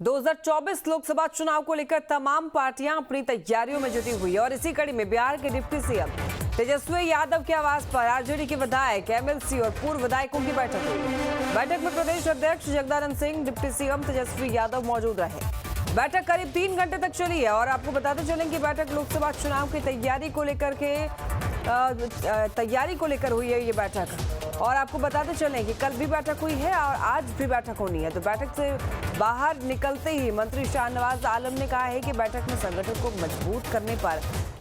2024 लोकसभा चुनाव को लेकर तमाम पार्टियां अपनी तैयारियों में जुटी हुई है और इसी कड़ी में बिहार के डिप्टी सीएम तेजस्वी यादव के आवास पर आरजेडी के विधायक, एमएलसी और पूर्व विधायकों की बैठक हुई। बैठक में प्रदेश अध्यक्ष जगदानंद सिंह, डिप्टी सीएम तेजस्वी यादव मौजूद रहे। बैठक करीब 3 घंटे तक चली है और आपको बताते चलें कि बैठक लोकसभा चुनाव की तैयारी को लेकर हुई है ये बैठक। और आपको बताते चलें कि कल भी बैठक हुई है और आज भी बैठक होनी है। तो बैठक से बाहर निकलते ही मंत्री शाहनवाज आलम ने कहा है कि बैठक में संगठन को मजबूत करने पर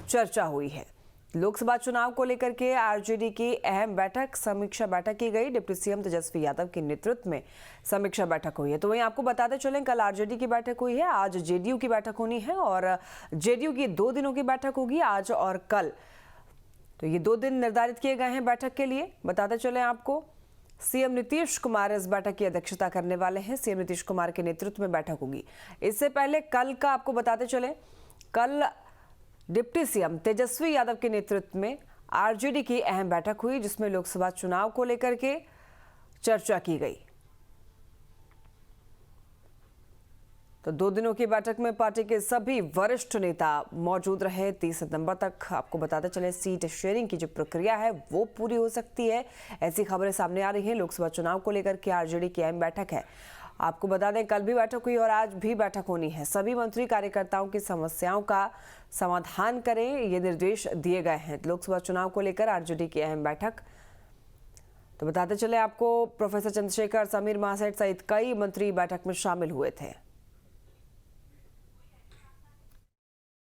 चर्चा हुई है। लोकसभा चुनाव को लेकर के आरजेडी की अहम बैठक, समीक्षा बैठक की गई। डिप्टी सीएम तेजस्वी यादव के नेतृत्व में समीक्षा बैठक हुई है। तो वहीं आपको बताते चलें कल आरजेडी की बैठक हुई है, आज जेडीयू की बैठक होनी है और जेडीयू की 2 दिनों की बैठक होगी, आज और कल। तो ये 2 दिन निर्धारित किए गए हैं बैठक के लिए। बताते चलें आपको, सीएम नीतीश कुमार इस बैठक की अध्यक्षता करने वाले हैं। सीएम नीतीश कुमार के नेतृत्व में बैठक होगी। इससे पहले कल का आपको बताते चलें, कल डिप्टी सीएम तेजस्वी यादव के नेतृत्व में आरजेडी की अहम बैठक हुई, जिसमें लोकसभा चुनाव को लेकर के चर्चा की गई। तो 2 दिनों की बैठक में पार्टी के सभी वरिष्ठ नेता मौजूद रहे। 30 सितंबर तक आपको बताते चले सीट शेयरिंग की जो प्रक्रिया है वो पूरी हो सकती है, ऐसी खबरें सामने आ रही हैं। लोकसभा चुनाव को लेकर के आरजेडी की अहम बैठक है। आपको बता दें कल भी बैठक हुई और आज भी बैठक होनी है। सभी मंत्री कार्यकर्ताओं की समस्याओं का समाधान करें, ये निर्देश दिए गए हैं। लोकसभा चुनाव को लेकर आरजेडी की अहम बैठक। तो बताते चले आपको, प्रोफेसर चंद्रशेखर, समीर महासेठ सहित कई मंत्री बैठक में शामिल हुए थे।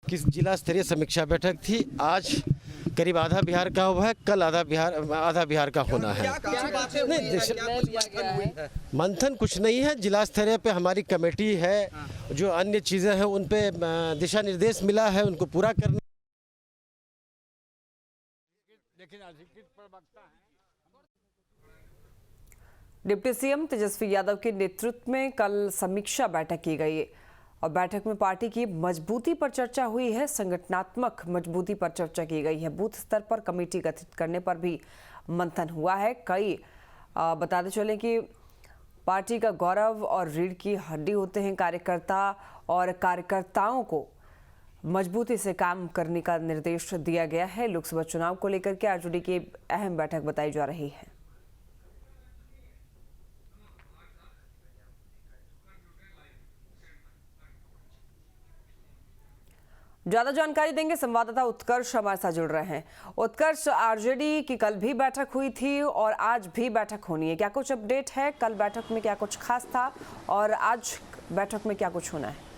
किस जिला स्तरीय समीक्षा बैठक थी। आज करीब आधा बिहार का हुआ है, कल आधा बिहार का होना है। मंथन कुछ नहीं है, जिला स्तरीय पे हमारी कमेटी है, जो अन्य चीज़ें हैं उन पे दिशा निर्देश मिला है, उनको पूरा करना। डिप्टी सीएम तेजस्वी यादव के नेतृत्व में कल समीक्षा बैठक की गई और बैठक में पार्टी की मजबूती पर चर्चा हुई है, संगठनात्मक मजबूती पर चर्चा की गई है। बूथ स्तर पर कमेटी गठित करने पर भी मंथन हुआ है। बताते चलें कि पार्टी का गौरव और रीढ़ की हड्डी होते हैं कार्यकर्ता, और कार्यकर्ताओं को मजबूती से काम करने का निर्देश दिया गया है। लोकसभा चुनाव को लेकर के आरजेडी की अहम बैठक बताई जा रही है। ज्यादा जानकारी देंगे संवाददाता उत्कर्ष हमारे साथ जुड़ रहे हैं। उत्कर्ष, आरजेडी की कल भी बैठक हुई थी और आज भी बैठक होनी है, क्या कुछ अपडेट है? कल बैठक में क्या कुछ खास था और आज बैठक में क्या कुछ होना है?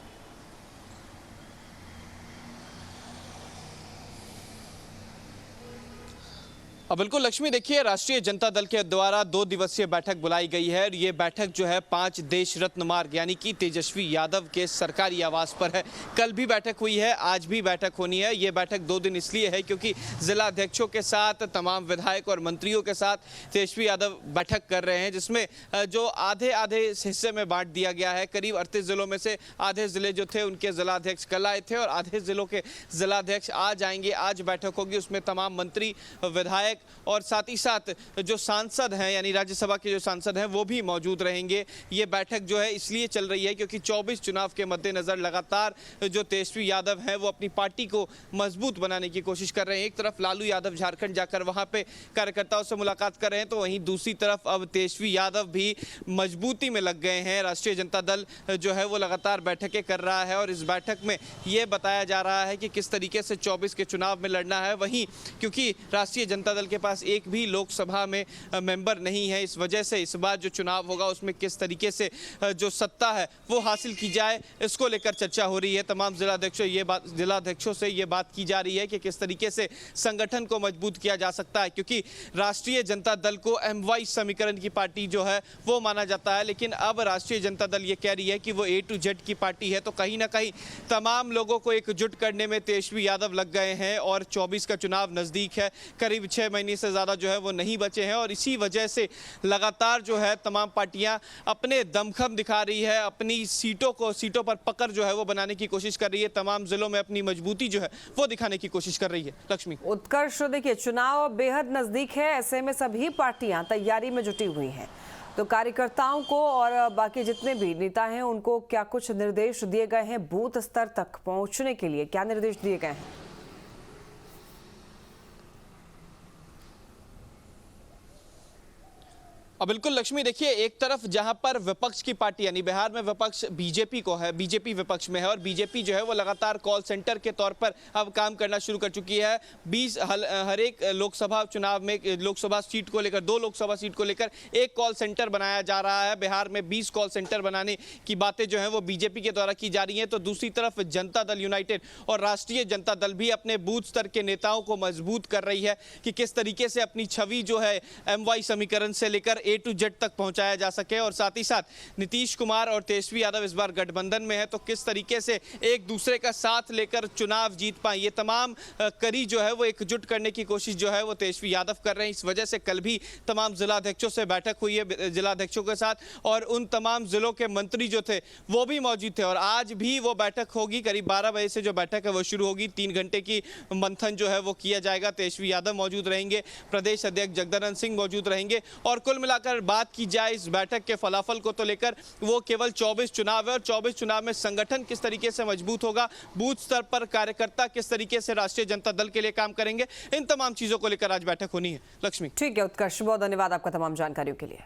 बिल्कुल लक्ष्मी, देखिए राष्ट्रीय जनता दल के द्वारा 2 दिवसीय बैठक बुलाई गई है और ये बैठक जो है 5 देश रत्न मार्ग यानी कि तेजस्वी यादव के सरकारी आवास पर है। कल भी बैठक हुई है, आज भी बैठक होनी है। ये बैठक 2 दिन इसलिए है क्योंकि जिला अध्यक्षों के साथ, तमाम विधायक और मंत्रियों के साथ तेजस्वी यादव बैठक कर रहे हैं, जिसमें जो आधे हिस्से में बांट दिया गया है। करीब 38 जिलों में से आधे जिले जो थे उनके जिलाध्यक्ष कल आए थे और आधे जिलों के जिलाध्यक्ष आज आएंगे। आज बैठक होगी, उसमें तमाम मंत्री, विधायक और साथ ही साथ जो सांसद हैं यानी राज्यसभा के जो सांसद हैं वो भी मौजूद रहेंगे। ये बैठक जो है इसलिए चल रही है क्योंकि 24 चुनाव के मद्देनजर लगातार जो तेजस्वी यादव हैं वो अपनी पार्टी को मजबूत बनाने की कोशिश कर रहे हैं। एक तरफ लालू यादव झारखंड जाकर वहां पे कार्यकर्ताओं से मुलाकात कर रहे हैं, तो वहीं दूसरी तरफ अब तेजस्वी यादव भी मजबूती में लग गए हैं। राष्ट्रीय जनता दल जो है वो लगातार बैठकें कर रहा है और इस बैठक में ये बताया जा रहा है कि किस तरीके से 24 के चुनाव में लड़ना है। वहीं क्योंकि राष्ट्रीय जनता दल के पास एक भी लोकसभा में मेंबर नहीं है, इस वजह से इस बार जो चुनाव होगा उसमें किस तरीके से जो सत्ता है वो हासिल की जाए, इसको लेकर चर्चा हो रही है। तमाम जिलाध्यक्षों से ये बात की जा रही है कि किस तरीके से संगठन को मजबूत किया जा सकता है, क्योंकि राष्ट्रीय जनता दल को एमवाई समीकरण की पार्टी जो है वो माना जाता है, लेकिन अब राष्ट्रीय जनता दल ये कह रही है कि वो A to Z की पार्टी है। तो कहीं ना कहीं तमाम लोगों को एकजुट करने में तेजस्वी यादव लग गए हैं और 24 का चुनाव नजदीक है, करीब 6 महीने से ज़्यादा जो है वो नहीं बचे हैं और इसी वजह से लगातार जो है तमाम पार्टियां अपने दमखम दिखा रही है, अपनी सीटों पर पकड़ जो है वो बनाने की कोशिश कर रही है, तमाम जिलों में अपनी मजबूती जो है वो दिखाने की कोशिश कर रही है। लक्ष्मी। उत्कर्ष, देखिए चुनाव बेहद नजदीक है, ऐसे में सभी पार्टियां तैयारी में जुटी हुई हैं, तो कार्यकर्ताओं को और बाकी जितने भी नेता हैं उनको क्या कुछ निर्देश दिए गए हैं? बूथ स्तर तक पहुंचने के लिए क्या निर्देश दिए गए हैं? बिल्कुल लक्ष्मी, देखिए एक तरफ जहां पर विपक्ष की पार्टी यानी बिहार में विपक्ष बीजेपी को है, बीजेपी विपक्ष में है और बीजेपी जो है वो लगातार कॉल सेंटर के तौर पर अब काम करना शुरू कर चुकी है। 20 हर एक लोकसभा चुनाव में लोकसभा सीट को लेकर 2 लोकसभा सीट को लेकर एक कॉल सेंटर बनाया जा रहा है। बिहार में 20 कॉल सेंटर बनाने की बातें जो है वो बीजेपी के द्वारा की जा रही है, तो दूसरी तरफ जनता दल यूनाइटेड और राष्ट्रीय जनता दल भी अपने बूथ स्तर के नेताओं को मजबूत कर रही है कि किस तरीके से अपनी छवि जो है MY समीकरण से लेकर A to Z तक पहुंचाया जा सके और साथ ही साथ नीतीश कुमार और तेजस्वी यादव इस बार गठबंधन में है, तो किस तरीके से एक दूसरे का साथ लेकर चुनाव जीत पाए, ये तमाम कड़ी जो है वो एकजुट करने की कोशिश जो है वो तेजस्वी यादव कर रहे हैं। इस वजह से कल भी तमाम जिलाध्यक्षों से बैठक हुई है जिलाध्यक्षों के साथ और उन तमाम जिलों के मंत्री जो थे वो भी मौजूद थे और आज भी वो बैठक होगी। करीब 12 बजे से जो बैठक है वो शुरू होगी। 3 घंटे की मंथन जो है वो किया जाएगा। तेजस्वी यादव मौजूद रहेंगे, प्रदेश अध्यक्ष जगदानंद सिंह मौजूद रहेंगे और कुल मिलाकर बात की जाए इस बैठक के फलाफल को तो लेकर वो केवल 24 चुनाव है और 24 चुनाव में संगठन किस तरीके से मजबूत होगा, बूथ स्तर पर कार्यकर्ता किस तरीके से राष्ट्रीय जनता दल के लिए काम करेंगे, इन तमाम चीजों को लेकर आज बैठक होनी है। लक्ष्मी। ठीक है उत्कर्ष, बहुत धन्यवाद आपका तमाम जानकारियों के लिए।